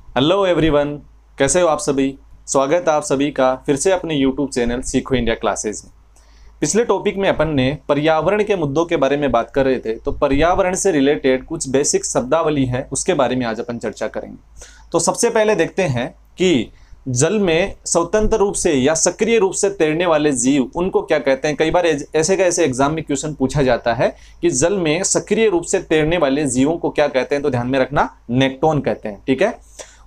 Hello everyone, कैसे हो आप सभी। स्वागत है आप सभी का फिर से अपने यूट्यूब चैनल सीखो इंडिया क्लासेस में। पिछले टॉपिक में अपन ने पर्यावरण के मुद्दों के बारे में बात कर रहे थे, तो पर्यावरण से रिलेटेड कुछ बेसिक शब्दावली है उसके बारे में आज अपन चर्चा करेंगे। तो सबसे पहले देखते हैं कि जल में स्वतंत्र रूप से या सक्रिय रूप से तैरने वाले जीव उनको क्या कहते हैं। कई बार ऐसे का ऐसे एग्जाम में क्वेश्चन पूछा जाता है कि जल में सक्रिय रूप से तैरने वाले जीवों को क्या कहते हैं, तो ध्यान में रखना नेक्टोन कहते हैं। ठीक है,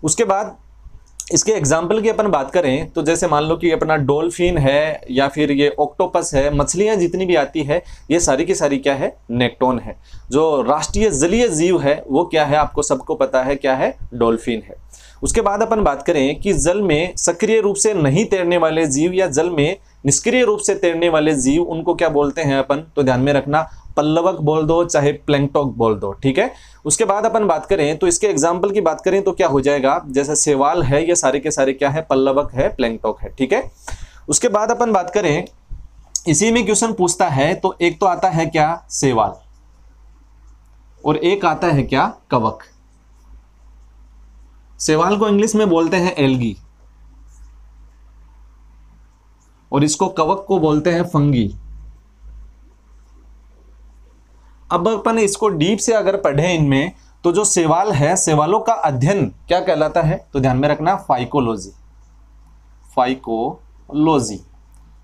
उसके बाद इसके एग्जाम्पल की अपन बात करें तो जैसे मान लो कि अपना डॉल्फिन है या फिर ये ऑक्टोपस है, मछलियां जितनी भी आती है ये सारी की सारी क्या है, नेक्टोन है। जो राष्ट्रीय जलीय जीव है वो क्या है, आपको सबको पता है क्या है, डॉल्फिन है। उसके बाद अपन बात करें कि जल में सक्रिय रूप से नहीं तैरने वाले जीव या जल में निष्क्रिय रूप से तैरने वाले जीव उनको क्या बोलते हैं अपन, तो ध्यान में रखना पल्लवक बोल दो चाहे प्लैंक्टन बोल दो। ठीक है, उसके बाद अपन बात करें तो इसके एग्जाम्पल की बात करें तो क्या हो जाएगा, जैसे शैवाल है, ये सारे के सारे क्या है, पल्लवक है, प्लैंक्टन है। ठीक है, उसके बाद अपन बात करें इसी में क्वेश्चन पूछता है तो एक तो आता है क्या, शैवाल, और एक आता है क्या, कवक। शैवाल को इंग्लिश में बोलते हैं एल्गी और इसको कवक को बोलते हैं फंगी। अब अपन इसको डीप से अगर पढ़े इनमें तो जो शैवाल है, शैवालों का अध्ययन क्या कहलाता है, तो ध्यान में रखना फाइकोलॉजी। फाइकोलॉजी,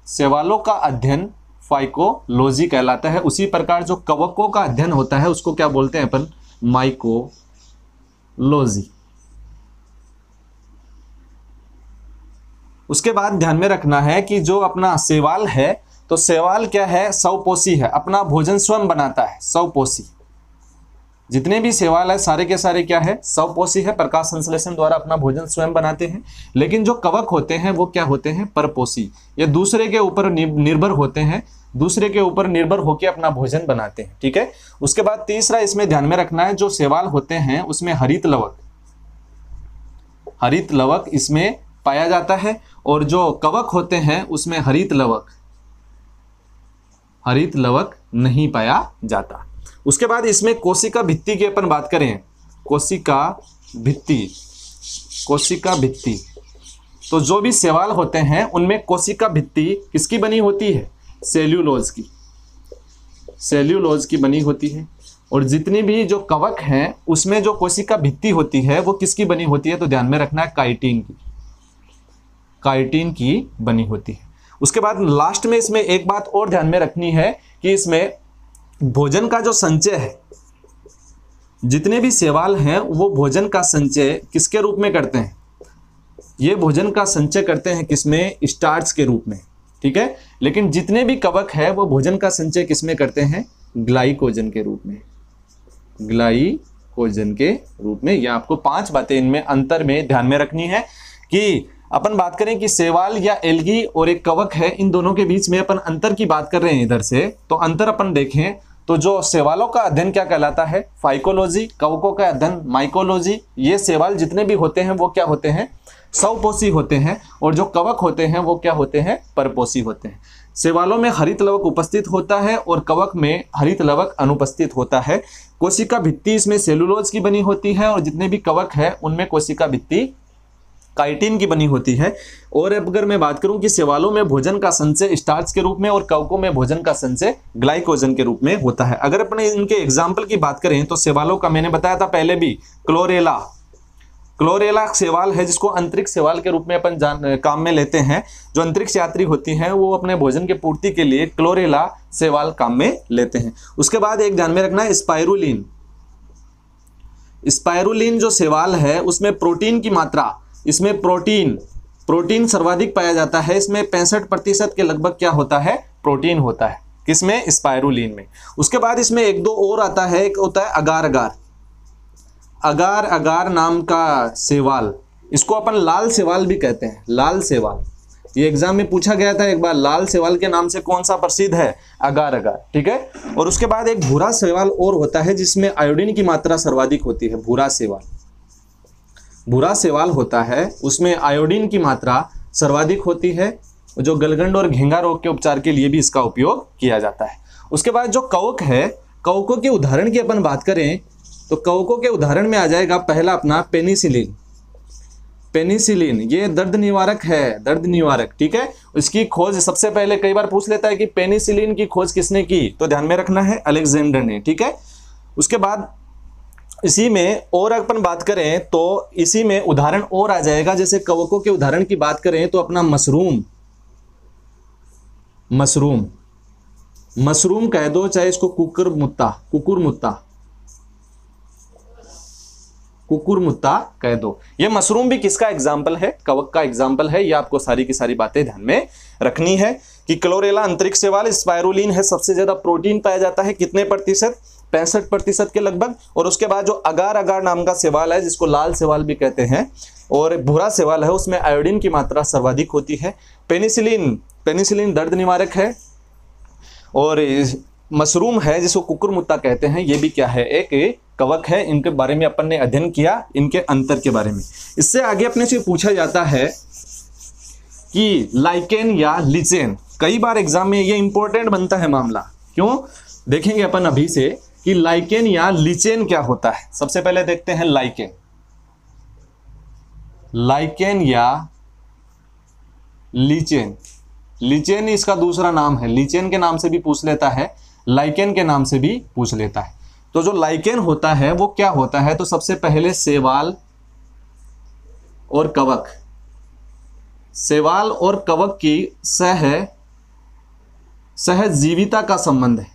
शैवालों का अध्ययन फाइकोलॉजी कहलाता है। उसी प्रकार जो कवकों का अध्ययन होता है उसको क्या बोलते हैं अपन, माइकोलॉजी। उसके बाद ध्यान में रखना है कि जो अपना शैवाल है तो शैवाल क्या है, स्वपोषी है, अपना भोजन स्वयं बनाता है, स्वपोषी। जितने भी शैवाल है सारे के सारे क्या है, स्वपोषी है, प्रकाश संश्लेषण द्वारा अपना भोजन स्वयं बनाते हैं। लेकिन जो कवक होते हैं वो क्या होते हैं, परपोषी, ये दूसरे के ऊपर निर्भर होते हैं, दूसरे के ऊपर निर्भर होकर अपना भोजन बनाते हैं। ठीक है, उसके बाद तीसरा इसमें ध्यान में रखना है, जो शैवाल होते हैं उसमें हरित लवक इसमें पाया जाता है, और जो कवक होते हैं उसमें हरित लवक नहीं पाया जाता। उसके बाद इसमें कोशिका भित्ति की अपन बात करें, कोशिका भित्ति, तो जो भी शैवाल होते हैं उनमें कोशिका भित्ति किसकी बनी होती है, सेल्यूलोज की बनी होती है। और जितनी भी जो कवक हैं उसमें जो कोशिका भित्ति होती है वो किसकी बनी होती है, तो ध्यान में रखना है काइटिन की बनी होती है। उसके बाद लास्ट में इसमें एक बात और ध्यान में रखनी है कि इसमें भोजन का जो संचय है, जितने भी शैवाल हैं वो भोजन का संचय किसके रूप में करते हैं, ये भोजन का संचय करते हैं किसमें, स्टार्च के रूप में। ठीक है, लेकिन जितने भी कवक है वो भोजन का संचय किसमें करते हैं, ग्लाइकोजन के रूप में। यह आपको 5 बातें इनमें अंतर में ध्यान में रखनी है कि अपन बात करें कि शैवाल या एल्गी और एक कवक है, इन दोनों के बीच में अपन अंतर की बात कर रहे हैं इधर से, तो अंतर अपन देखें तो जो शैवालों का अध्ययन क्या कहलाता है, फाइकोलॉजी, कवकों का अध्ययन माइकोलॉजी। ये शैवाल जितने भी होते हैं वो क्या होते हैं, स्वपोषी होते हैं, और जो कवक होते हैं वो क्या होते हैं, परपोषी होते हैं। शैवालों में हरित लवक उपस्थित होता है और कवक में हरित लवक अनुपस्थित होता है। कोशिका भित्ति इसमें सेलुलोज की बनी होती है, और जितने भी कवक है उनमें कोशिका भित्ति काइटिन की बनी होती है। और अगर मैं बात करूं कि शैवालों में भोजन का संचय स्टार्च के रूप में और कवकों में भोजन का संचय ग्लाइकोजन के रूप में होता है। अगर अपने इनके एग्जाम्पल की बात करें तो शैवालों का मैंने बताया था पहले भी, क्लोरेला शैवाल है जिसको अंतरिक्ष शैवाल के रूप में अपन काम में लेते हैं। जो अंतरिक्ष यात्री होती हैं वो अपने भोजन के पूर्ति के लिए क्लोरेला शैवाल काम में लेते हैं। उसके बाद एक ध्यान में रखना है स्पाइरुलिन जो शैवाल है उसमें प्रोटीन की मात्रा, इसमें प्रोटीन सर्वाधिक पाया जाता है। इसमें 65% के लगभग क्या होता है, प्रोटीन होता है, किसमें, स्पाइरुलिन में। उसके बाद इसमें एक दो और आता है, एक होता है अगार नाम का शैवाल, इसको अपन लाल शैवाल भी कहते हैं, लाल शैवाल। ये एग्जाम में पूछा गया था एक बार, लाल शैवाल के नाम से कौन सा प्रसिद्ध है, अगार। ठीक है, और उसके बाद एक भूरा शैवाल और होता है जिसमें आयोडीन की मात्रा सर्वाधिक होती है, भूरा शैवाल होता है उसमें आयोडीन की मात्रा सर्वाधिक होती है, जो गलगंड और घेंगा रोग के उपचार के लिए भी इसका उपयोग किया जाता है। उसके बाद जो कवक है, कवकों के उदाहरण की अपन बात करें तो कवकों के उदाहरण में आ जाएगा पहला अपना पेनिसिलिन, पेनिसिलिन ये दर्द निवारक है, दर्द निवारक, ठीक है। इसकी खोज सबसे पहले कई बार पूछ लेता है कि पेनिसिलिन की खोज किसने की, तो ध्यान में रखना है अलेक्जेंडर ने, ठीक है। उसके बाद इसी में और अपन बात करें तो इसी में उदाहरण और आ जाएगा, जैसे कवकों के उदाहरण की बात करें तो अपना मशरूम, मशरूम, मशरूम कह दो, चाहे इसको कुकुरमुत्ता, कुकुरमुत्ता, कुकुरमुत्ता कह दो। ये मशरूम भी किसका एग्जाम्पल है, कवक का एग्जाम्पल है। ये आपको सारी की सारी बातें ध्यान में रखनी है कि क्लोरेला अंतरिक्ष शैवाल, स्पाइरुलिन है, सबसे ज्यादा प्रोटीन पाया जाता है, कितने प्रतिशत, 65% के लगभग। और उसके बाद जो अगार अगार नाम का शैवाल है, जिसको लाल शैवाल भी कहते हैं, और भूरा शैवाल है, उसमें आयोडीन की मात्रा सर्वाधिक होती है। पेनिसिलिन, पेनिसिलिन दर्द निवारक है। और मशरूम है जिसको कुकुरमुत्ता कहते हैं, ये भी क्या है, एक कवक है। इनके बारे में अपन ने अध्ययन किया, इनके अंतर के बारे में। इससे आगे अपने से पूछा जाता है कि लाइकेन या लिचेन, कई बार एग्जाम में ये इंपॉर्टेंट बनता है मामला। क्यों, देखेंगे अपन अभी से कि लाइकेन या लिचेन क्या होता है। सबसे पहले देखते हैं लाइकेन, लाइकेन या लीचेन। लीचेन इसका दूसरा नाम है, लीचेन के नाम से भी पूछ लेता है, लाइकेन के नाम से भी पूछ लेता है। तो जो लाइकेन होता है वो क्या होता है, तो सबसे पहले शैवाल और कवक, शैवाल और कवक की सहजीविता का संबंध है,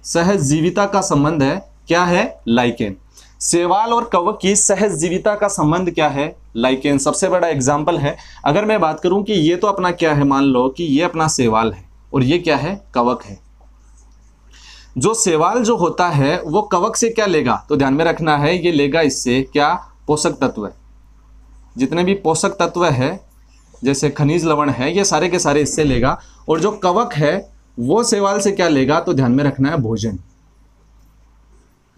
सहजीविता का संबंध है, क्या है, लाइकेन। शैवाल और कवक की सहजीविता का संबंध क्या है, लाइकेन सबसे बड़ा एग्जाम्पल है। अगर मैं बात करूं कि ये तो अपना क्या है, मान लो कि ये अपना शैवाल है और ये क्या है, कवक है। जो शैवाल जो होता है वो कवक से क्या लेगा, तो ध्यान में रखना है, ये लेगा इससे क्या, पोषक तत्व, जितने भी पोषक तत्व है जैसे खनिज लवण है, ये सारे के सारे इससे लेगा। और जो कवक है वो शैवाल से क्या लेगा, तो ध्यान में रखना है, भोजन।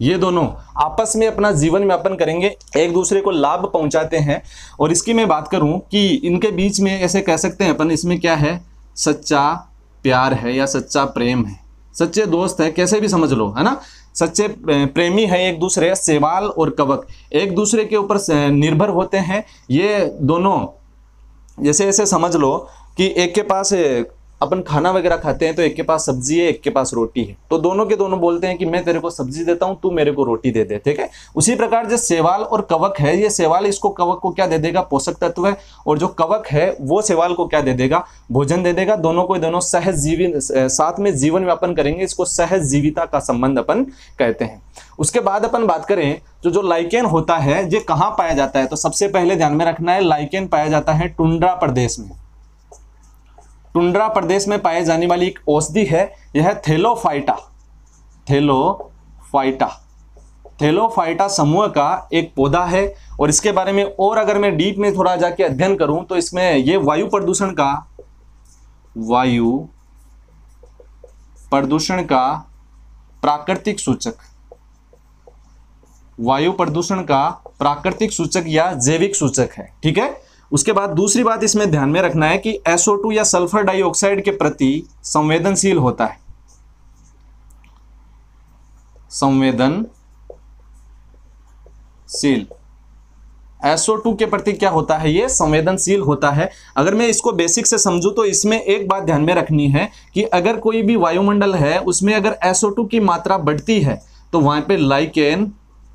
ये दोनों आपस में अपना जीवन यापन करेंगे, एक दूसरे को लाभ पहुंचाते हैं। और इसकी मैं बात करूं कि इनके बीच में ऐसे कह सकते हैं अपन, इसमें क्या है, सच्चा प्यार है या सच्चा प्रेम है, सच्चे दोस्त है, कैसे भी समझ लो, है ना। सच्चे प्रेमी है एक दूसरे, शैवाल और कवक एक दूसरे के ऊपर निर्भर होते हैं। ये दोनों जैसे ऐसे समझ लो कि एक के पास अपन खाना वगैरह खाते हैं तो एक के पास सब्जी है, एक के पास रोटी है, तो दोनों के दोनों बोलते हैं कि मैं तेरे को सब्जी देता हूं, तू मेरे को रोटी दे दे, ठीक है। उसी प्रकार जो शैवाल और कवक है, ये शैवाल इसको कवक को क्या दे देगा, पोषक तत्व है, और जो कवक है वो शैवाल को क्या दे देगा, भोजन दे देगा। दोनों को दोनों सहजीवी साथ में जीवन व्यापन करेंगे, इसको सहजीविता का संबंध अपन कहते हैं। उसके बाद अपन बात करें जो लाइकेन होता है ये कहाँ पाया जाता है, तो सबसे पहले ध्यान में रखना है, लाइकेन पाया जाता है टुंड्रा प्रदेश में। टुंड्रा प्रदेश में पाए जाने वाली एक औषधि है, यह थैलोफाइटा, थैलोफाइटा, थैलोफाइटा समूह का एक पौधा है। और इसके बारे में और अगर मैं डीप में थोड़ा जाके अध्ययन करूं तो इसमें ये वायु प्रदूषण का प्राकृतिक सूचक, वायु प्रदूषण का प्राकृतिक सूचक या जैविक सूचक है, ठीक है। उसके बाद दूसरी बात इसमें ध्यान में रखना है कि SO2 या सल्फर डाइऑक्साइड के प्रति संवेदनशील होता है, संवेदनशील, SO2 के प्रति क्या होता है, ये संवेदनशील होता है। अगर मैं इसको बेसिक से समझूं तो इसमें एक बात ध्यान में रखनी है कि अगर कोई भी वायुमंडल है उसमें अगर SO2 की मात्रा बढ़ती है तो वहां पे लाइकेन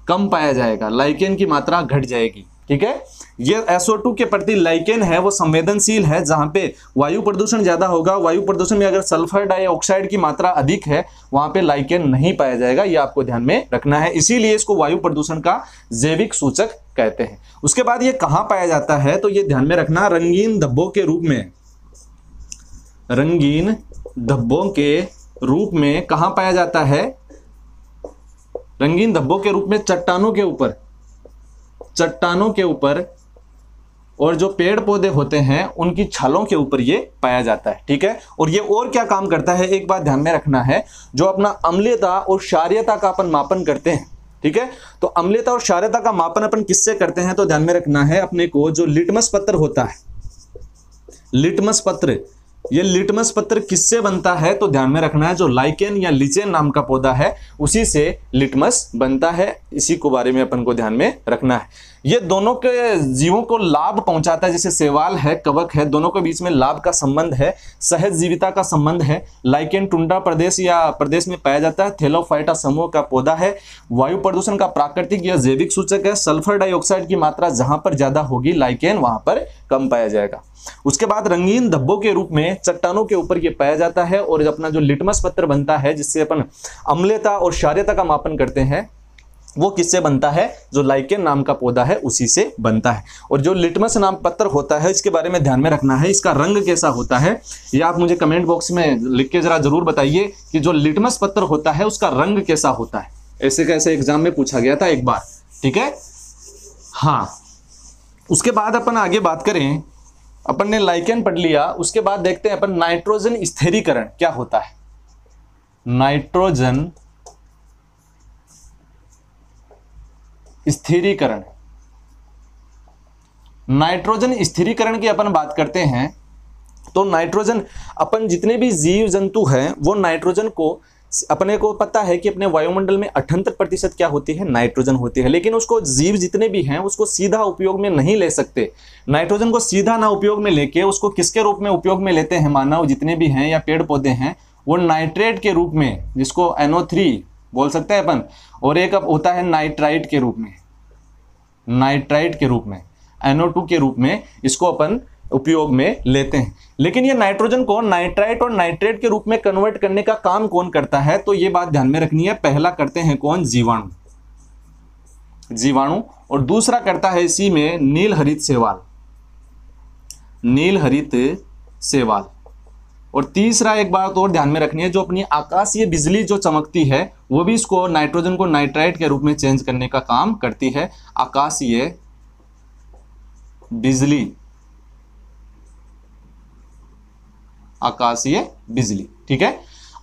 कम पाया जाएगा, लाइकेन की मात्रा घट जाएगी, ठीक है। ये SO2 के प्रति लाइकेन है वो संवेदनशील है। जहां पे वायु प्रदूषण ज्यादा होगा, वायु प्रदूषण में अगर सल्फर डाइऑक्साइड की मात्रा अधिक है वहां पे लाइकेन नहीं पाया जाएगा, ये आपको ध्यान में रखना है। इसीलिए इसको वायु प्रदूषण का जैविक सूचक कहते हैं। उसके बाद ये कहां पाया जाता है, तो ये ध्यान में रखना, रंगीन धब्बों के रूप में, रंगीन धब्बों के रूप में कहां पाया जाता है, रंगीन धब्बों के रूप में चट्टानों के ऊपर, चट्टानों के ऊपर, और जो पेड़ पौधे होते हैं उनकी छालों के ऊपर ये पाया जाता है, ठीक है। और ये और क्या काम करता है, एक बात ध्यान में रखना है, जो अपना अम्लीयता और क्षारीयता का अपन मापन करते हैं, ठीक है। तो अम्लीयता और क्षारीयता का मापन अपन किससे करते हैं, तो ध्यान में रखना है अपने को, जो लिटमस पत्र होता है, लिटमस पत्र, ये लिटमस पत्र किससे बनता है, तो ध्यान में रखना है, जो लाइकेन या लीचेन नाम का पौधा है उसी से लिटमस बनता है। इसी को बारे में अपन को ध्यान में रखना है। ये दोनों के जीवों को लाभ पहुंचाता है, जैसे शैवाल है, कवक है, दोनों के बीच में लाभ का संबंध है, सहज जीविता का संबंध है। लाइकेन टुंड्रा प्रदेश या प्रदेश में पाया जाता है। थैलोफाइटा समूह का पौधा है। वायु प्रदूषण का प्राकृतिक या जैविक सूचक है। सल्फर डाइऑक्साइड की मात्रा जहां पर ज्यादा होगी लाइकेन वहां पर कम पाया जाएगा। उसके बाद रंगीन धब्बों के रूप में चट्टानों के ऊपर ये पाया जाता है। और अपना जो लिटमस पत्र बनता है जिससे अपन अम्लता और क्षारीयता का मापन करते हैं, वो किससे बनता है? जो लाइकेन नाम का पौधा है उसी से बनता है। और जो लिटमस नाम पत्र होता है इसके बारे में ध्यान में रखना है, इसका रंग कैसा होता है ये आप मुझे कमेंट बॉक्स में लिख के जरा जरूर बताइए कि जो लिटमस पत्र होता है उसका रंग कैसा होता है। ऐसे कैसे एग्जाम में पूछा गया था एक बार, ठीक है। हाँ, उसके बाद अपन आगे बात करें, अपन ने लाइकेन पढ़ लिया, उसके बाद देखते हैं अपन नाइट्रोजन स्थिरीकरण क्या होता है। नाइट्रोजन स्थिरीकरण, नाइट्रोजन स्थिरीकरण की अपन बात करते हैं तो नाइट्रोजन, अपन जितने भी जीव जंतु हैं वो नाइट्रोजन को, अपने को पता है कि अपने वायुमंडल में 78% क्या होती है? नाइट्रोजन होती है। लेकिन उसको जीव जितने भी हैं उसको सीधा उपयोग में नहीं ले सकते। नाइट्रोजन को सीधा ना उपयोग में लेके उसको किसके रूप में उपयोग में लेते हैं? मानव जितने भी हैं या पेड़ पौधे हैं वो नाइट्रेट के रूप में, जिसको NO3 बोल सकते हैं अपन, और एक अब होता है नाइट्राइट के रूप में, नाइट्राइट के रूप में, NO2 के रूप में इसको अपन उपयोग में लेते हैं। लेकिन ये नाइट्रोजन को नाइट्राइट और नाइट्रेट के रूप में कन्वर्ट करने का काम कौन करता है? तो ये बात ध्यान में रखनी है। पहला करते हैं कौन? जीवाणु, जीवाणु। और दूसरा करता है इसी में नील हरित शैवाल, नील हरित शैवाल। और तीसरा एक बात और ध्यान में रखनी है, जो अपनी आकाशीय बिजली जो चमकती है वो भी इसको नाइट्रोजन को नाइट्राइट के रूप में चेंज करने का काम करती है। आकाशीय बिजली, आकाशीय बिजली, ठीक है।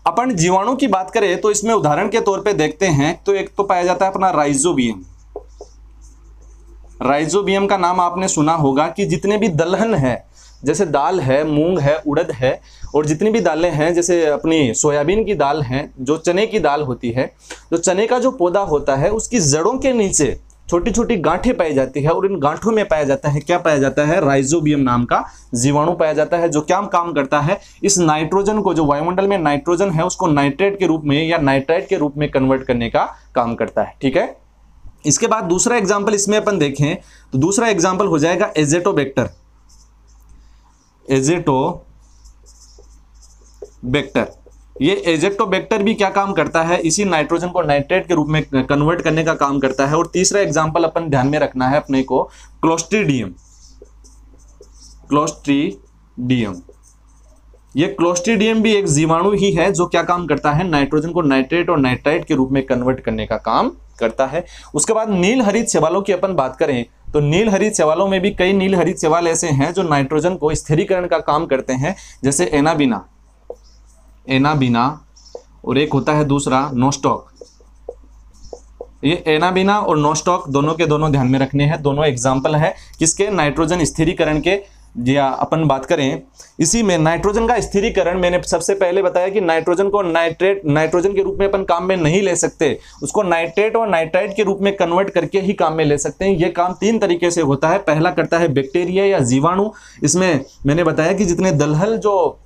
अपन जीवाणु की बात करें तो इसमें उदाहरण के तौर पे देखते हैं तो एक तो पाया जाता है अपना राइजोबियम। राइजोबियम का नाम आपने सुना होगा कि जितने भी दलहन है, जैसे दाल है, मूंग है, उड़द है, और जितनी भी दालें हैं जैसे अपनी सोयाबीन की दाल है, जो चने की दाल होती है, जो चने का जो पौधा होता है उसकी जड़ों के नीचे छोटी छोटी गांठें पाई जाती है। और इन गांठों में पाया जाता है, क्या पाया जाता है? राइजोबियम नाम का जीवाणु पाया जाता है, जो क्या काम करता है? इस नाइट्रोजन को, जो वायुमंडल में नाइट्रोजन है उसको नाइट्रेट के रूप में या नाइट्राइट के रूप में कन्वर्ट करने का काम करता है, ठीक है। इसके बाद दूसरा एग्जाम्पल इसमें अपन देखें तो दूसरा एग्जाम्पल हो जाएगा एजेटोबैक्टर। एजेटोबैक्टर, ये एजेटोबैक्टर भी क्या काम करता है? इसी नाइट्रोजन को नाइट्रेट के रूप में कन्वर्ट करने का काम करता है। और तीसरा एग्जांपल अपन ध्यान में रखना है अपने को, क्लोस्ट्रीडियम। क्लोस्ट्रीडियम, ये क्लोस्ट्रीडियम भी एक जीवाणु ही है जो क्या काम करता है? नाइट्रोजन को नाइट्रेट और नाइट्राइट के रूप में कन्वर्ट करने का काम करता है। उसके बाद नील हरित शैवालों की अपन बात करें तो नील हरित शैवालों में भी कई नील हरित शैवाल ऐसे हैं जो नाइट्रोजन को स्थिरीकरण का काम करते हैं, जैसे एनाबिना, एनाबिना, और एक होता है दूसरा नोस्टॉक। ये एनाबिना और नोस्टॉक दोनों के दोनों ध्यान में रखने हैं, दोनों एग्जाम्पल है किसके? नाइट्रोजन स्थिरीकरण के। या अपन बात करें इसी में नाइट्रोजन का स्थिरीकरण, मैंने सबसे पहले बताया कि नाइट्रोजन को नाइट्रोजन के रूप में अपन काम में नहीं ले सकते, उसको नाइट्रेट और नाइट्राइट के रूप में कन्वर्ट करके ही काम में ले सकते हैं। ये काम तीन तरीके से होता है। पहला करता है बैक्टीरिया या जीवाणु। इसमें मैंने बताया कि जितने दलहन जो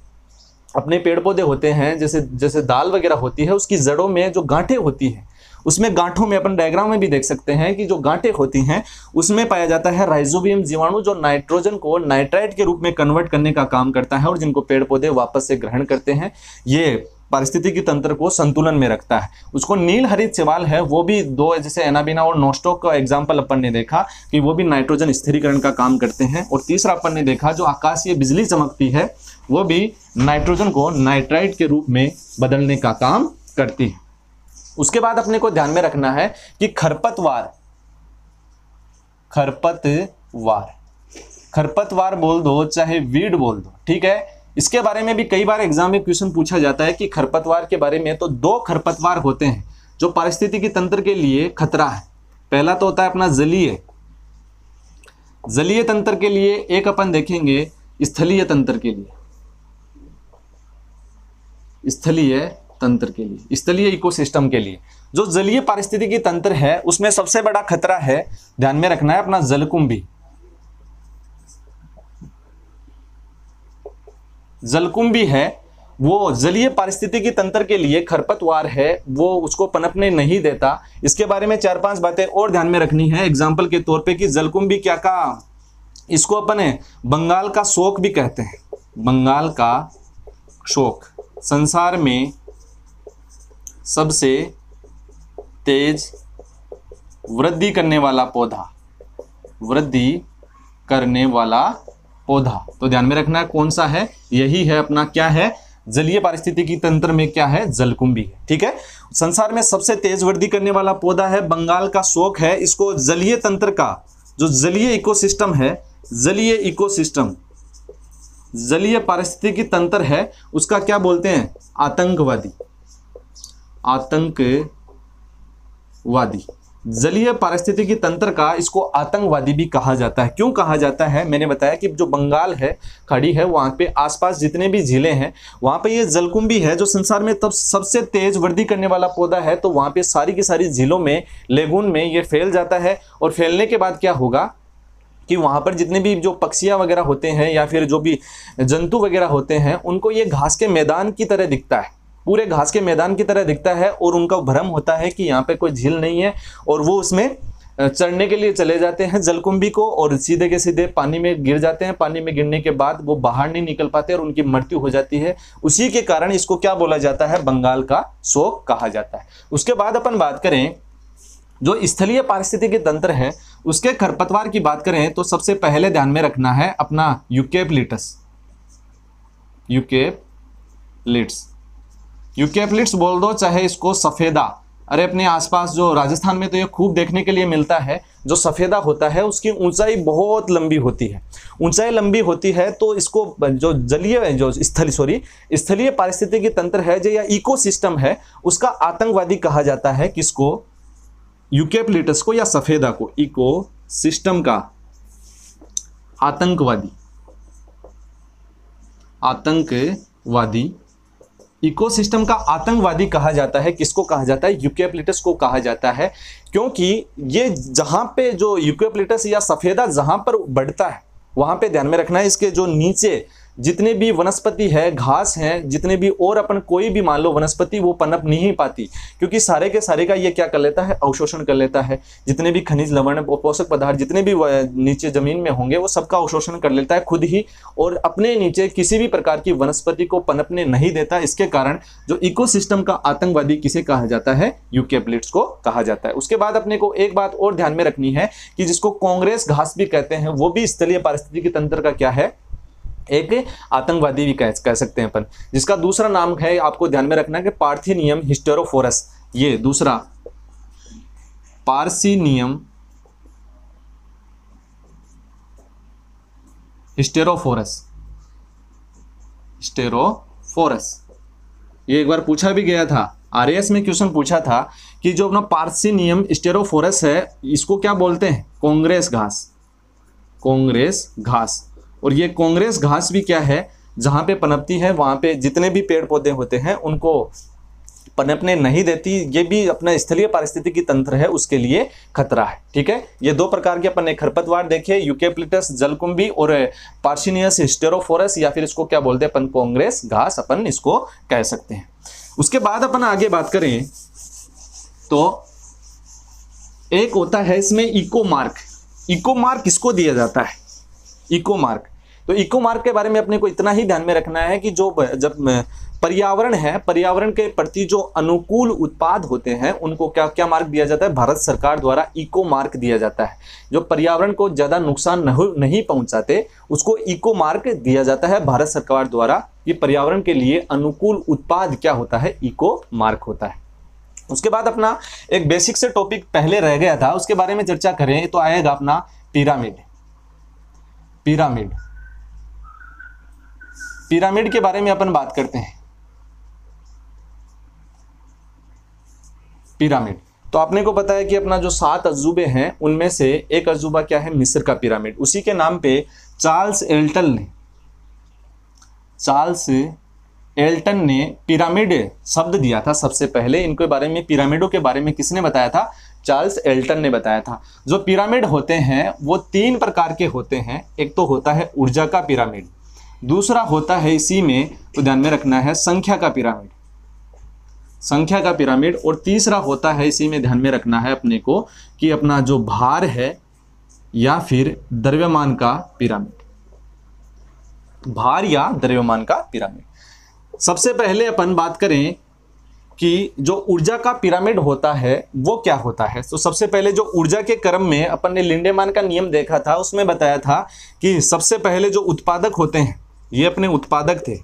अपने पेड़ पौधे होते हैं, जैसे दाल वगैरह होती है, उसकी जड़ों में जो गांठें होती हैं, उसमें गांठों में अपन डायग्राम में भी देख सकते हैं कि जो गांठें होती हैं उसमें पाया जाता है राइजोबियम जीवाणु, जो नाइट्रोजन को नाइट्राइट के रूप में कन्वर्ट करने का काम करता है और जिनको पेड़ पौधे वापस से ग्रहण करते हैं। ये पारिस्थितिकी तंत्र को संतुलन में रखता है। उसको नील हरित शैवाल है, वो भी दो, जैसे एनाबिना और नोस्टॉक का एग्जाम्पल अपन ने देखा कि वो भी नाइट्रोजन स्थिरीकरण का काम करते हैं। और तीसरा अपन ने देखा जो आकाशीय बिजली चमकती है वो भी नाइट्रोजन को नाइट्राइट के रूप में बदलने का काम करती है। उसके बाद अपने को ध्यान में रखना है कि खरपतवार, खरपतवार बोल दो चाहे वीड बोल दो, ठीक है। इसके बारे में भी कई बार एग्जाम में क्वेश्चन पूछा जाता है कि खरपतवार के बारे में। तो दो खरपतवार होते हैं जो पारिस्थितिकी तंत्र के लिए खतरा है। पहला तो होता है अपना जलीय तंत्र के लिए, एक अपन देखेंगे स्थलीय तंत्र के लिए, स्थलीय तंत्र के लिए, स्थलीय इकोसिस्टम के लिए। जो जलीय पारिस्थितिकी तंत्र है उसमें सबसे बड़ा खतरा है, ध्यान में रखना है अपना, जलकुंभी। जलकुंभी है वो जलीय पारिस्थितिकी तंत्र के लिए खरपतवार है, वो उसको पनपने नहीं देता। इसके बारे में 4-5 बातें और ध्यान में रखनी है एग्जाम्पल के तौर पे कि जलकुंभी क्या का, इसको अपन बंगाल का शोक भी कहते हैं। बंगाल का शोक संसार में सबसे तेज वृद्धि करने वाला पौधा, वृद्धि करने वाला पौधा, तो ध्यान में रखना कौन सा है, यही है अपना क्या है, जलीय पारिस्थितिकी तंत्र में क्या है, जलकुंभी है। ठीक है, संसार में सबसे तेज वृद्धि करने वाला पौधा है, बंगाल का शोक है। इसको जलीय तंत्र का, जो जलीय इकोसिस्टम है, जलीय इकोसिस्टम, जलीय पारिस्थितिकी तंत्र है, उसका क्या बोलते हैं, आतंकवादी। आतंकवादी, जलीय पारिस्थितिकी तंत्र का इसको आतंकवादी भी कहा जाता है। क्यों कहा जाता है, मैंने बताया कि जो बंगाल है, खाड़ी है, वहां पे आसपास जितने भी झीलें हैं वहां पे ये जलकुंभी है जो संसार में तब सबसे तेज वृद्धि करने वाला पौधा है। तो वहां पे सारी की सारी झीलों में, लेगून में ये फैल जाता है, और फैलने के बाद क्या होगा कि वहां पर जितने भी जो पक्षियां वगैरह होते हैं या फिर जो भी जंतु वगैरह होते हैं, उनको ये घास के मैदान की तरह दिखता है, पूरे घास के मैदान की तरह दिखता है, और उनका भ्रम होता है कि यहाँ पे कोई झील नहीं है, और वो उसमें चढ़ने के लिए चले जाते हैं जलकुंभी को, और सीधे के सीधे पानी में गिर जाते हैं। पानी में गिरने के बाद वो बाहर नहीं निकल पाते और उनकी मृत्यु हो जाती है। उसी के कारण इसको क्या बोला जाता है, बंगाल का शोक कहा जाता है। उसके बाद अपन बात करें जो स्थलीय पारिस्थितिकी तंत्र है, उसके खरपतवार की बात करें तो सबसे पहले ध्यान में रखना है अपना यूकेलिप्टस। यूकेलिप्टस बोल दो, चाहे इसको सफेदा। अरे अपने आसपास जो राजस्थान में तो ये खूब देखने के लिए मिलता है। जो सफेदा होता है उसकी ऊंचाई बहुत लंबी होती है, ऊंचाई लंबी होती है, तो इसको जो जलीय जो स्थलीय पारिस्थितिकी तंत्र है जो या इकोसिस्टम है, उसका आतंकवादी कहा जाता है। किसको, यूकेलिप्टस को या सफेदा को, इकोसिस्टम का आतंकवादी। आतंकवादी, इकोसिस्टम का आतंकवादी कहा जाता है। किसको कहा जाता है, यूकेलिप्टस को कहा जाता है, क्योंकि ये जहां पे जो यूकेलिप्टस या सफेदा जहां पर बढ़ता है, वहां पे ध्यान में रखना है इसके जो नीचे जितने भी वनस्पति है, घास हैं, जितने भी और अपन कोई भी मान लो वनस्पति, वो पनप नहीं पाती, क्योंकि सारे के सारे का ये क्या कर लेता है, अवशोषण कर लेता है। जितने भी खनिज, लवण, पोषक पदार्थ जितने भी नीचे जमीन में होंगे वो सबका अवशोषण कर लेता है खुद ही, और अपने नीचे किसी भी प्रकार की वनस्पति को पनपने नहीं देता। इसके कारण जो इकोसिस्टम का आतंकवादी किसे कहा जाता है, यूकेलिप्टस को कहा जाता है। उसके बाद अपने को एक बात और ध्यान में रखनी है कि जिसको कांग्रेस घास भी कहते हैं, वो भी स्थलीय पारिस्थितिकी तंत्र का क्या है, एक आतंकवादी भी कह सकते हैं अपन। जिसका दूसरा नाम है, आपको ध्यान में रखना है कि पार्थिनियम हिस्टेरोफोरस। ये दूसरा पार्सिनियम हिस्टेरोफोरस। ये एक बार पूछा भी गया था, आरएएस में क्वेश्चन पूछा था कि जो अपना पार्सिनियम हिस्टेरोफोरस है, इसको क्या बोलते हैं, कांग्रेस घास। और ये कांग्रेस घास भी क्या है, जहां पे पनपती है वहां पे जितने भी पेड़ पौधे होते हैं उनको पनपने नहीं देती। ये भी अपना स्थलीय पारिस्थितिकी तंत्र है, उसके लिए खतरा है। ठीक है, ये दो प्रकार के अपन ने खरपतवार देखे, यूकेलिप्टस जलकुंभी और पार्सिनियस हिस्टेरोफोरस, या फिर इसको क्या बोलते हैं अपन, कांग्रेस घास अपन इसको कह सकते हैं। उसके बाद अपन आगे बात करें तो एक होता है इसमें इको मार्क। इको मार्क किसको दिया जाता है, इको मार्क। तो इको मार्क के बारे में अपने को इतना ही ध्यान में रखना है कि जो जब पर्यावरण है, पर्यावरण के प्रति जो अनुकूल उत्पाद होते हैं उनको क्या क्या मार्क दिया जाता है, भारत सरकार द्वारा इको मार्क दिया जाता है। जो पर्यावरण को ज्यादा नुकसान नहीं पहुंचाते उसको इको मार्क दिया जाता है भारत सरकार द्वारा। ये पर्यावरण के लिए अनुकूल उत्पाद क्या होता है, इको मार्क होता है। उसके बाद अपना एक बेसिक से टॉपिक पहले रह गया था, उसके बारे में चर्चा करें तो आएगा अपना पिरामिड। पिरामिड के बारे में अपन बात करते हैं। पिरामिड तो आपने को पता है कि अपना जो 7 अजूबे हैं उनमें से एक अजूबा क्या है, मिस्र का पिरामिड। उसी के नाम पे चार्ल्स एल्टन ने पिरामिड शब्द दिया था सबसे पहले। इनके बारे में, पिरामिडों के बारे में किसने बताया था? चार्ल्स एल्टन ने बताया था। जो पिरामिड होते हैं वो 3 प्रकार के होते हैं। एक तो होता है ऊर्जा का पिरामिड, दूसरा होता है इसी में, तो ध्यान में रखना है, संख्या का पिरामिड, संख्या का पिरामिड, और तीसरा होता है इसी में ध्यान में रखना है अपने को कि अपना जो भार है या फिर द्रव्यमान का पिरामिड, भार या द्रव्यमान का पिरामिड। सबसे पहले अपन बात करें कि जो ऊर्जा का पिरामिड होता है वो क्या होता है। तो सबसे पहले जो ऊर्जा के क्रम में अपन ने लिंडेमान का नियम देखा था, उसमें बताया था कि सबसे पहले जो उत्पादक होते हैं ये अपने उत्पादक थे।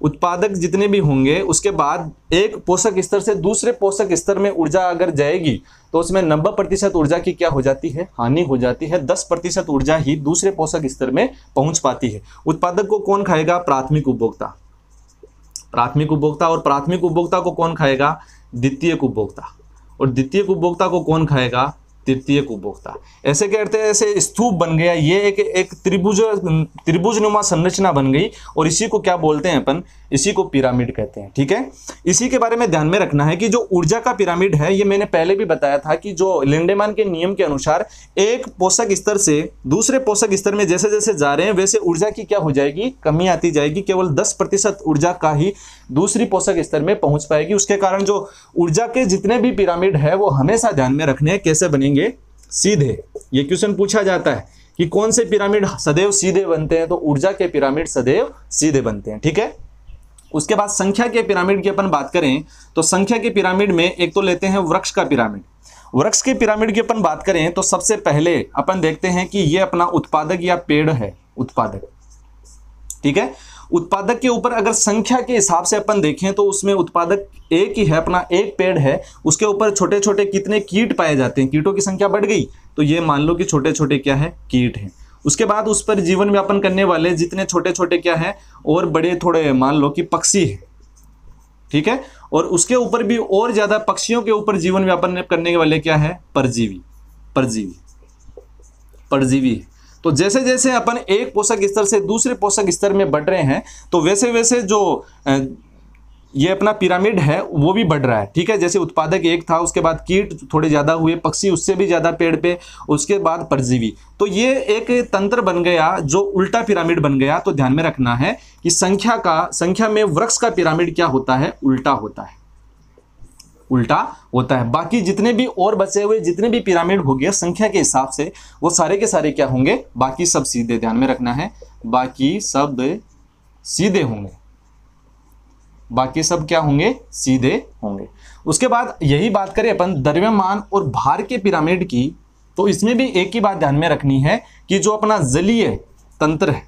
उत्पादक जितने भी होंगे, उसके बाद एक पोषक स्तर से दूसरे पोषक स्तर में ऊर्जा अगर जाएगी तो उसमें 90% ऊर्जा की क्या हो जाती है? हानि हो जाती है। 10% ऊर्जा ही दूसरे पोषक स्तर में पहुंच पाती है। उत्पादक को कौन खाएगा? प्राथमिक उपभोक्ता। और प्राथमिक उपभोक्ता को कौन खाएगा? द्वितीयक उपभोक्ता। और द्वितीयक उपभोक्ता को कौन खाएगा? तृतीयक उपभोक्ता। ऐसे कहते हैं, ऐसे स्तूप बन गया, ये एक त्रिभुजनुमा संरचना बन गई, और इसी को क्या बोलते हैं अपन? इसी को पिरामिड कहते हैं। ठीक है, इसी के बारे में ध्यान में रखना है कि जो ऊर्जा का पिरामिड है, ये मैंने पहले भी बताया था कि जो लिंडेमान के नियम के अनुसार एक पोषक स्तर से दूसरे पोषक स्तर में जैसे जैसे जा रहे हैं वैसे ऊर्जा की क्या हो जाएगी? कमी आती जाएगी। केवल 10% ऊर्जा का ही दूसरी पोषक स्तर में पहुंच पाएगी। उसके कारण जो ऊर्जा के जितने भी पिरामिड है वो हमेशा ध्यान में रखने कैसे बनेंगे? सीधे। ये क्वेश्चन पूछा जाता है कि कौन से पिरामिड सदैव सीधे बनते हैं, तो ऊर्जा के पिरामिड सदैव सीधे बनते हैं। ठीक है, उसके बाद संख्या के पिरामिड की अपन बात करें तो संख्या के पिरामिड में एक तो लेते हैं वृक्ष का पिरामिड। वृक्ष के पिरामिड की अपन बात करें तो सबसे पहले अपन देखते हैं कि ये अपना उत्पादक या पेड़ है, उत्पादक। ठीक है, उत्पादक के ऊपर अगर संख्या के हिसाब से अपन देखें तो उसमें उत्पादक एक ही है, अपना एक पेड़ है, उसके ऊपर छोटे छोटे कितने कीट पाए जाते हैं? कीटों की संख्या बढ़ गई तो ये मान लो कि छोटे छोटे क्या है? कीट हैं। उसके बाद उस पर जीवन व्यापन करने वाले जितने छोटे छोटे क्या है और बड़े थोड़े मान लो कि पक्षी है। ठीक है, और उसके ऊपर भी और ज्यादा पक्षियों के ऊपर जीवन व्यापन करने वाले क्या है? परजीवी। तो जैसे जैसे अपन एक पोषक स्तर से दूसरे पोषक स्तर में बढ़ रहे हैं तो वैसे वैसे जो ये अपना पिरामिड है वो भी बढ़ रहा है। ठीक है, जैसे उत्पादक एक था, उसके बाद कीट थोड़े ज्यादा हुए, पक्षी उससे भी ज्यादा पेड़ पे, उसके बाद परजीवी। तो ये एक तंत्र बन गया जो उल्टा पिरामिड बन गया। तो ध्यान में रखना है कि संख्या में वृक्ष का पिरामिड क्या होता है? उल्टा होता है। बाकी जितने भी और बचे हुए जितने भी पिरामिड हो गए संख्या के हिसाब से, वो सारे के सारे क्या होंगे? बाकी सब सीधे। ध्यान में रखना है, बाकी सब सीधे होंगे। बाकी सब क्या होंगे? सीधे होंगे। उसके बाद यही बात करें अपन द्रव्यमान और भार के पिरामिड की, तो इसमें भी एक ही बात ध्यान में रखनी है कि जो अपना जलीय तंत्र है,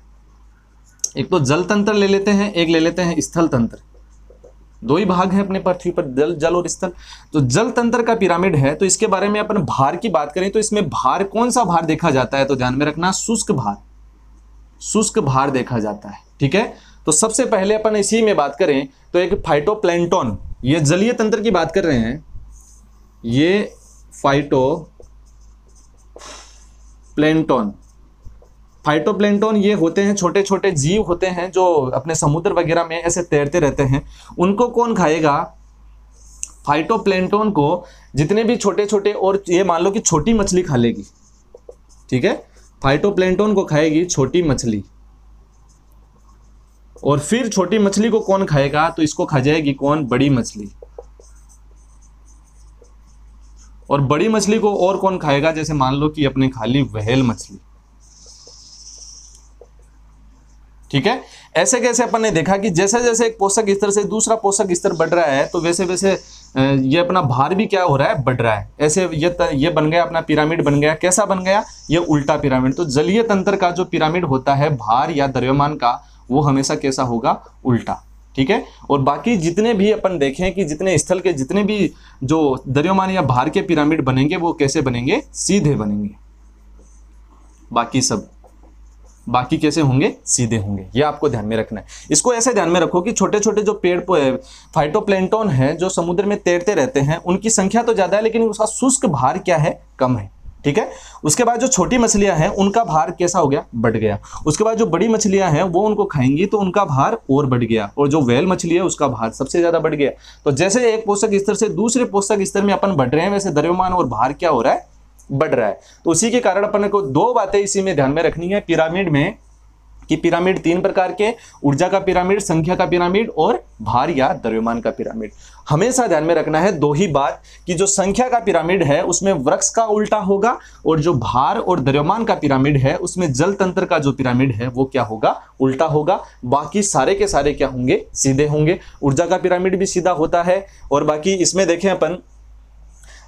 एक तो जल तंत्र ले लेते हैं, एक ले लेते हैं स्थल तंत्र। दो ही भाग है अपने पृथ्वी पर, जल और स्थल। तो जल तंत्र का पिरामिड है, तो इसके बारे में अपन भार की बात करें तो इसमें भार, कौन सा भार देखा जाता है? तो ध्यान में रखना, शुष्क भार देखा जाता है। ठीक है, तो सबसे पहले अपन इसी में बात करें तो एक फाइटोप्लैंक्टन, ये जलीय तंत्र की बात कर रहे हैं, ये फाइटोप्लैंक्टन ये होते हैं छोटे छोटे जीव होते हैं जो अपने समुद्र वगैरह में ऐसे तैरते रहते हैं। उनको कौन खाएगा? फाइटोप्लैंक्टन को जितने भी छोटे छोटे, और ये मान लो कि छोटी मछली खा लेगी। ठीक है, फाइटोप्लैंक्टन को खाएगी छोटी मछली, और फिर छोटी मछली को कौन खाएगा? तो इसको खा जाएगी कौन? बड़ी मछली। और बड़ी मछली को और कौन खाएगा? जैसे मान लो कि अपने खा ली व्हेल मछली। ठीक है, ऐसे कैसे अपन ने देखा कि जैसे जैसे एक पोषक स्तर से दूसरा पोषक स्तर बढ़ रहा है तो वैसे वैसे ये अपना भार भी क्या हो रहा है? बढ़ रहा है। ऐसे ये बन गया अपना पिरामिड बन गया। कैसा बन गया? ये उल्टा पिरामिड। तो जलीय तंत्र का जो पिरामिड होता है भार या द्रव्यमान का, वो हमेशा कैसा होगा? उल्टा। ठीक है, और बाकी जितने भी अपन देखें कि जितने स्थल के जितने भी जो द्रव्यमान या भार के पिरामिड बनेंगे वो कैसे बनेंगे? सीधे बनेंगे। बाकी कैसे होंगे? सीधे होंगे। ये आपको ध्यान में रखना है। इसको ऐसे ध्यान में रखो कि छोटे छोटे जो पेड़ फाइटोप्लैंक्टन है जो समुद्र में तैरते रहते हैं, उनकी संख्या तो ज्यादा है लेकिन उसका शुष्क भार क्या है? कम है। ठीक है। उसके बाद जो छोटी मछलियां हैं उनका भार कैसा हो गया, बढ़ गया। उसके बाद जो बड़ी मछलियां हैं वो उनको खाएंगी तो उनका भार और बढ़ गया, और जो व्हेल मछली है उसका भार सबसे ज्यादा बढ़ गया। तो जैसे एक पोषक स्तर से दूसरे पोषक स्तर में अपन बढ़ रहे हैं, वैसे द्रव्यमान और भार क्या हो रहा है, बढ़ रहा है। तो उसी के कारण अपन को दो बातें इसी में ध्यान में रखनी है पिरामिड में, कि पिरामिड 3 प्रकार के, ऊर्जा का पिरामिड, संख्या का पिरामिड और भार या द्रव्यमान का पिरामिड। हमेशा ध्यान में रखना है दो ही बात, कि जो संख्या का पिरामिड है उसमें वृक्ष का उल्टा होगा, और जो भार और द्रव्यमान का पिरामिड है उसमें जल तंत्र का जो पिरामिड है वो क्या होगा, उल्टा होगा। बाकी सारे के सारे क्या होंगे, सीधे होंगे। ऊर्जा का पिरामिड भी सीधा होता है, और बाकी इसमें देखें अपन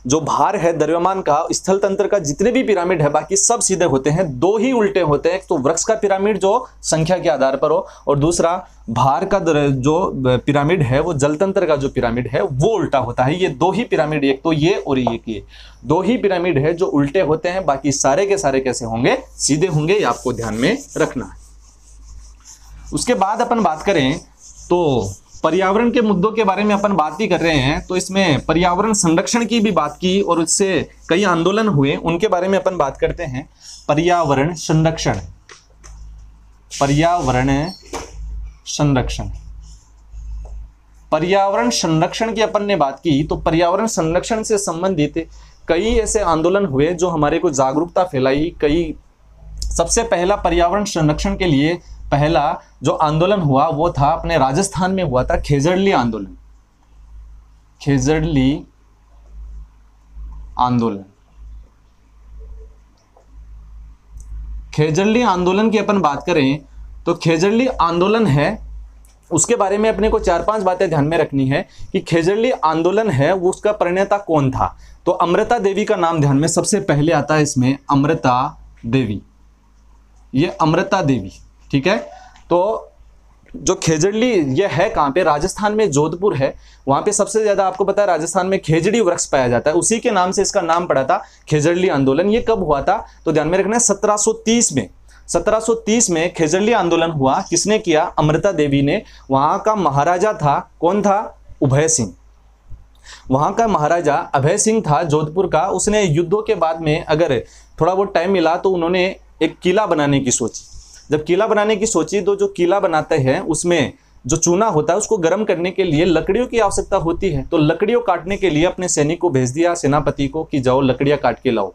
जो भार है द्रव्यमान का, स्थल तंत्र का जितने भी पिरामिड है बाकी सब सीधे होते हैं, दो ही उल्टे होते हैं। तो वृक्ष का पिरामिड जो संख्या के आधार पर हो, और दूसरा भार का जो पिरामिड है वो जल तंत्र का जो पिरामिड है वो उल्टा होता है। ये दो ही पिरामिड, एक तो ये और एक ये, दो ही पिरामिड है जो उल्टे होते हैं, बाकी सारे के सारे कैसे होंगे, सीधे होंगे। ये आपको ध्यान में रखना है। उसके बाद अपन बात करें तो पर्यावरण के मुद्दों के बारे में अपन बात ही कर रहे हैं, तो इसमें पर्यावरण संरक्षण की भी बात की और उससे कई आंदोलन हुए, उनके बारे में अपन बात करते हैं। पर्यावरण संरक्षण, पर्यावरण संरक्षण, पर्यावरण संरक्षण की अपन ने बात की। तो पर्यावरण संरक्षण से संबंधित कई ऐसे आंदोलन हुए जो हमारे को जागरूकता फैलाई। कई सबसे पहला पर्यावरण संरक्षण के लिए पहला जो आंदोलन हुआ वो था अपने राजस्थान में हुआ था, खेजड़ली आंदोलन। खेजड़ली आंदोलन, खेजड़ली आंदोलन की अपन बात करें तो खेजड़ली आंदोलन है, उसके बारे में अपने को 4-5 बातें ध्यान में रखनी है कि खेजड़ली आंदोलन है वो उसका प्रणेता कौन था। तो अमृता देवी का नाम ध्यान में सबसे पहले आता है इसमें, अमृता देवी, ये अमृता देवी, ठीक है। तो जो खेजड़ली ये है कहाँ पे, राजस्थान में जोधपुर है, वहां पे सबसे ज्यादा आपको पता है राजस्थान में खेजड़ी वृक्ष पाया जाता है, उसी के नाम से इसका नाम पड़ा था खेजड़ली आंदोलन। ये कब हुआ था तो ध्यान में रखना है 1730 में। 1730 में खेजड़ली आंदोलन हुआ। किसने किया, अमृता देवी ने। वहां का महाराजा था, कौन था, अभय सिंह। वहां का महाराजा अभय सिंह था जोधपुर का। उसने युद्धों के बाद में अगर थोड़ा बहुत टाइम मिला तो उन्होंने एक किला बनाने की सोची। जब किला बनाने की सोची तो जो किला बनाते हैं उसमें जो चूना होता है उसको गर्म करने के लिए लकड़ियों की आवश्यकता होती है। तो लकड़ियों काटने के लिए अपने सैनिक को भेज दिया, सेनापति को, कि जाओ लकड़ियां काट के लाओ।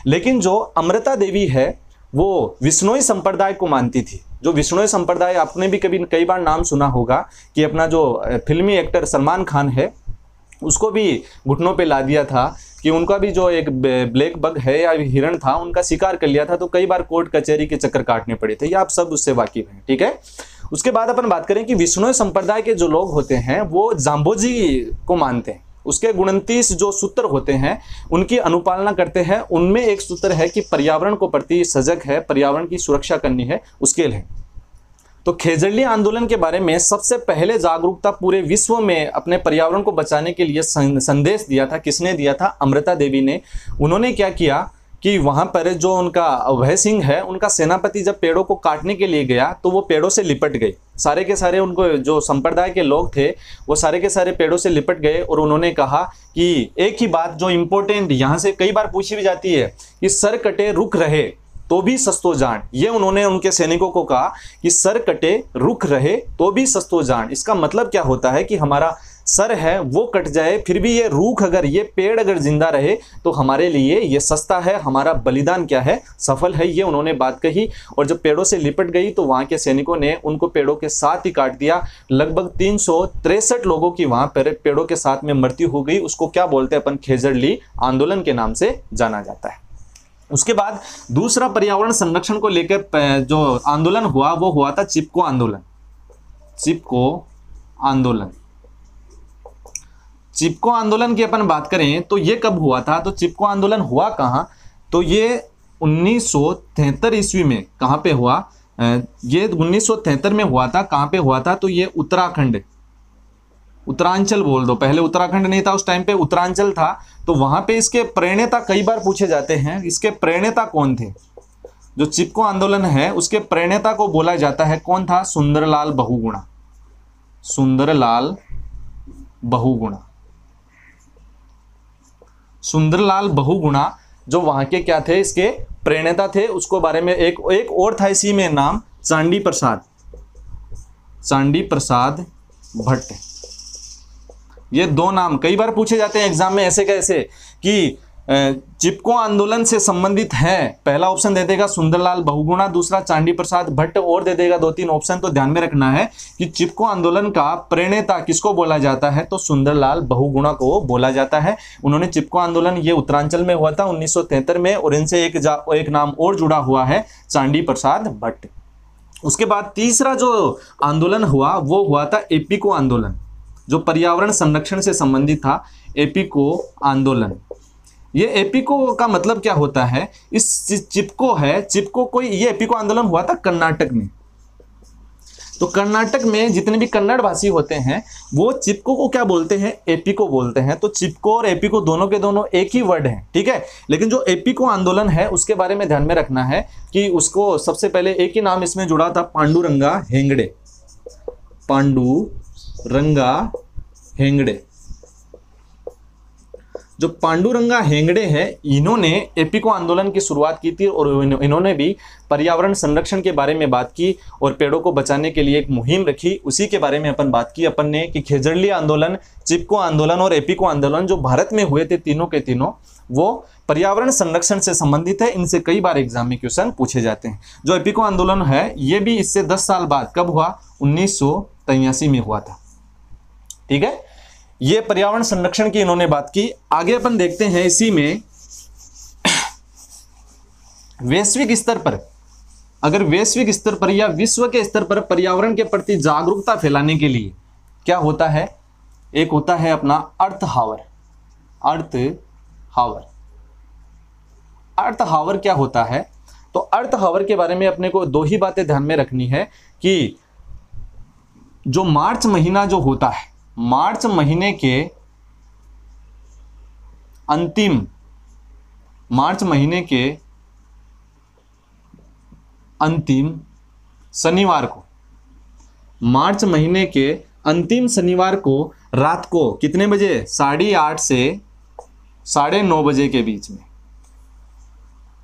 लेकिन जो अमृता देवी है वो विश्नोई संप्रदाय को मानती थी। जो विश्नोई संप्रदाय आपने भी कई बार नाम सुना होगा कि अपना जो फिल्मी एक्टर सलमान खान है उसको भी घुटनों पे ला दिया था, कि उनका भी जो एक ब्लैक बग है या हिरण था उनका शिकार कर लिया था, तो कई बार कोर्ट कचहरी के चक्कर काटने पड़े थे। ये आप सब उससे वाकिफ हैं, ठीक है। उसके बाद अपन बात करें कि विश्नोई संप्रदाय के जो लोग होते हैं वो जाम्बोजी को मानते हैं। उसके 29 जो सूत्र होते हैं उनकी अनुपालना करते हैं। उनमें एक सूत्र है कि पर्यावरण को प्रति सजग है, पर्यावरण की सुरक्षा करनी है, उसके लिए। तो खेजड़ली आंदोलन के बारे में सबसे पहले जागरूकता पूरे विश्व में अपने पर्यावरण को बचाने के लिए संदेश दिया था। किसने दिया था, अमृता देवी ने। उन्होंने क्या किया कि वहां पर जो उनका अभय सिंह है उनका सेनापति जब पेड़ों को काटने के लिए गया तो वो पेड़ों से लिपट गए। सारे के सारे उनको जो संप्रदाय के लोग थे वो सारे के सारे पेड़ों से लिपट गए, और उन्होंने कहा कि एक ही बात जो इंपॉर्टेंट यहाँ से कई बार पूछी भी जाती है कि सर कटे रुख रहे तो भी सस्तो जान। ये उन्होंने उनके सैनिकों को कहा कि सर कटे रुख रहे तो भी सस्तो जान। इसका मतलब क्या होता है कि हमारा सर है वो कट जाए फिर भी ये रूख अगर, ये पेड़ अगर जिंदा रहे तो हमारे लिए ये सस्ता है, हमारा बलिदान क्या है, सफल है। ये उन्होंने बात कही। और जब पेड़ों से लिपट गई तो वहां के सैनिकों ने उनको पेड़ों के साथ ही काट दिया। लगभग 363 लोगों की वहां पर पेड़ों के साथ में मृत्यु हो गई। उसको क्या बोलते हैं अपन, खेजड़ली आंदोलन के नाम से जाना जाता है। उसके बाद दूसरा पर्यावरण संरक्षण को लेकर जो आंदोलन हुआ वो हुआ था चिपको आंदोलन। चिपको आंदोलन, चिपको आंदोलन की अपन बात करें तो ये कब हुआ था, तो चिपको आंदोलन हुआ कहाँ, तो ये 1973 ईस्वी में कहाँ पे हुआ, ये 1973 में हुआ था। कहाँ पे हुआ था, तो ये उत्तराखंड, उत्तरांचल बोल दो, पहले उत्तराखंड नहीं था उस टाइम पे, उत्तरांचल था। तो वहां पे इसके प्रेरणेता कई बार पूछे जाते हैं, इसके प्रेरणेता कौन थे। जो चिपको आंदोलन है उसके प्रेरणेता को बोला जाता है, कौन था, सुंदरलाल बहुगुणा। सुंदरलाल बहुगुणा, सुंदरलाल बहुगुणा जो वहां के क्या थे, इसके प्रणेता थे, उसको बारे में एक और था इसी में नाम, चांडी प्रसाद भट्ट। ये दो नाम कई बार पूछे जाते हैं एग्जाम में ऐसे कैसे कि चिपको आंदोलन से संबंधित है। पहला ऑप्शन दे देगा सुंदरलाल बहुगुणा, दूसरा चांडी प्रसाद भट्ट, और दे देगा 2-3 ऑप्शन। तो ध्यान में रखना है कि चिपको आंदोलन का प्रणेता किसको बोला जाता है, तो सुंदरलाल बहुगुणा को बोला जाता है। उन्होंने चिपको आंदोलन ये उत्तरांचल में हुआ था 1973 में, और इनसे एक नाम और जुड़ा हुआ है, चांडी प्रसाद भट्ट। उसके बाद तीसरा जो आंदोलन हुआ वो हुआ था एपीको आंदोलन, जो पर्यावरण संरक्षण से संबंधित था, एपीको आंदोलन। ये एपीको का मतलब क्या होता है, इस चिपको कोई, ये एपीको आंदोलन हुआ था कर्नाटक में। तो कर्नाटक में जितने भी कन्नड़ भाषी होते हैं वो चिपको को क्या बोलते हैं, एपीको बोलते हैं। तो चिपको और एपीको दोनों के दोनों एक ही वर्ड हैं, ठीक है। लेकिन जो एपीको आंदोलन है उसके बारे में ध्यान में रखना है कि उसको सबसे पहले एक ही नाम इसमें जुड़ा था, पांडुरंगा हेगड़े। जो पांडुरंगा हेगड़े है, इन्होंने एपीको आंदोलन की शुरुआत की थी और इन्होंने भी पर्यावरण संरक्षण के बारे में बात की और पेड़ों को बचाने के लिए एक मुहिम रखी। उसी के बारे में अपन बात की अपन ने कि खेजड़ली आंदोलन, चिपको आंदोलन और एपीको आंदोलन जो भारत में हुए थे तीनों के तीनों, वो पर्यावरण संरक्षण से संबंधित है। इनसे कई बार एग्जाम में क्वेश्चन पूछे जाते हैं। जो एपीको आंदोलन है ये भी इससे 10 साल बाद कब हुआ, 1983 में हुआ था, ठीक है। ये पर्यावरण संरक्षण की इन्होंने बात की। आगे अपन देखते हैं इसी में वैश्विक स्तर पर, अगर वैश्विक स्तर पर या विश्व के स्तर पर पर्यावरण के प्रति जागरूकता फैलाने के लिए क्या होता है, एक होता है अपना अर्थ हावर क्या होता है। तो अर्थ हावर के बारे में अपने को 2 ही बातें ध्यान में रखनी है कि जो मार्च महीना जो होता है, मार्च महीने के अंतिम शनिवार को, मार्च महीने के अंतिम शनिवार को रात को कितने बजे, 8:30 से 9:30 बजे के बीच में,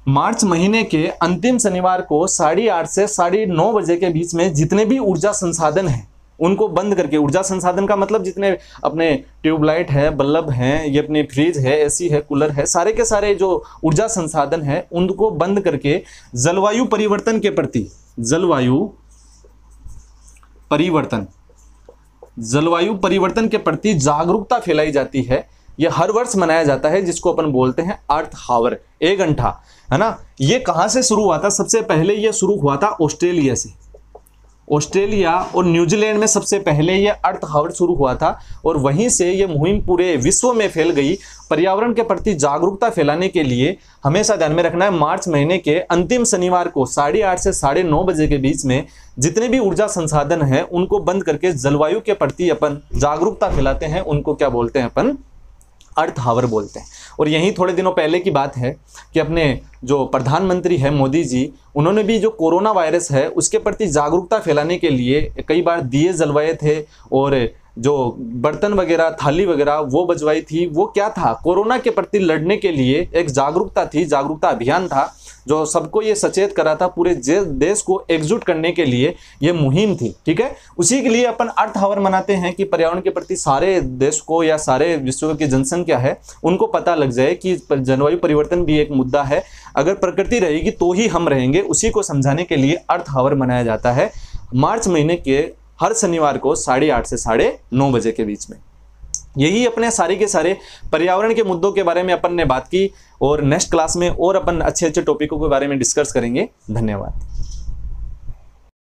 मार्च महीने के अंतिम शनिवार को 8:30 से 9:30 बजे के बीच में जितने भी ऊर्जा संसाधन हैं उनको बंद करके, ऊर्जा संसाधन का मतलब जितने अपने ट्यूबलाइट है, बल्ब हैं, ये अपने फ्रिज है, एसी है, कूलर है, सारे के सारे जो ऊर्जा संसाधन है उनको बंद करके जलवायु परिवर्तन के प्रति जागरूकता फैलाई जाती है। यह हर वर्ष मनाया जाता है, जिसको अपन बोलते हैं अर्थ हावर, 1 घंटा, है ना। ये कहां से शुरू हुआ था, सबसे पहले यह शुरू हुआ था ऑस्ट्रेलिया से। ऑस्ट्रेलिया और न्यूजीलैंड में सबसे पहले ये अर्थ हावर शुरू हुआ था और वहीं से ये मुहिम पूरे विश्व में फैल गई। पर्यावरण के प्रति जागरूकता फैलाने के लिए हमेशा ध्यान में रखना है, मार्च महीने के अंतिम शनिवार को 8:30 से 9:30 बजे के बीच में जितने भी ऊर्जा संसाधन हैं उनको बंद करके जलवायु के प्रति अपन जागरूकता फैलाते हैं, उनको क्या बोलते हैं अपन, अर्थ हावर बोलते हैं। और यही थोड़े दिनों पहले की बात है कि अपने जो प्रधानमंत्री है मोदी जी, उन्होंने भी जो कोरोना वायरस है उसके प्रति जागरूकता फैलाने के लिए कई बार दिए जलवाए थे और जो बर्तन वगैरह, थाली वगैरह वो बजवाई थी। वो क्या था, कोरोना के प्रति लड़ने के लिए एक जागरूकता थी, जागरूकता अभियान था जो सबको ये सचेत करा था, पूरे देश को एकजुट करने के लिए ये मुहिम थी, ठीक है। उसी के लिए अपन अर्थ हावर मनाते हैं कि पर्यावरण के प्रति सारे देश को या सारे विश्व की जनसंख्या है उनको पता लग जाए कि जलवायु परिवर्तन भी एक मुद्दा है, अगर प्रकृति रहेगी तो ही हम रहेंगे। उसी को समझाने के लिए अर्थ हावर मनाया जाता है मार्च महीने के हर शनिवार को 8:30 से 9:30 बजे के बीच में। यही अपने सारे के सारे पर्यावरण के मुद्दों के बारे में अपन ने बात की और नेक्स्ट क्लास में और अपन अच्छे अच्छे टॉपिकों के बारे में डिस्कस करेंगे। धन्यवाद।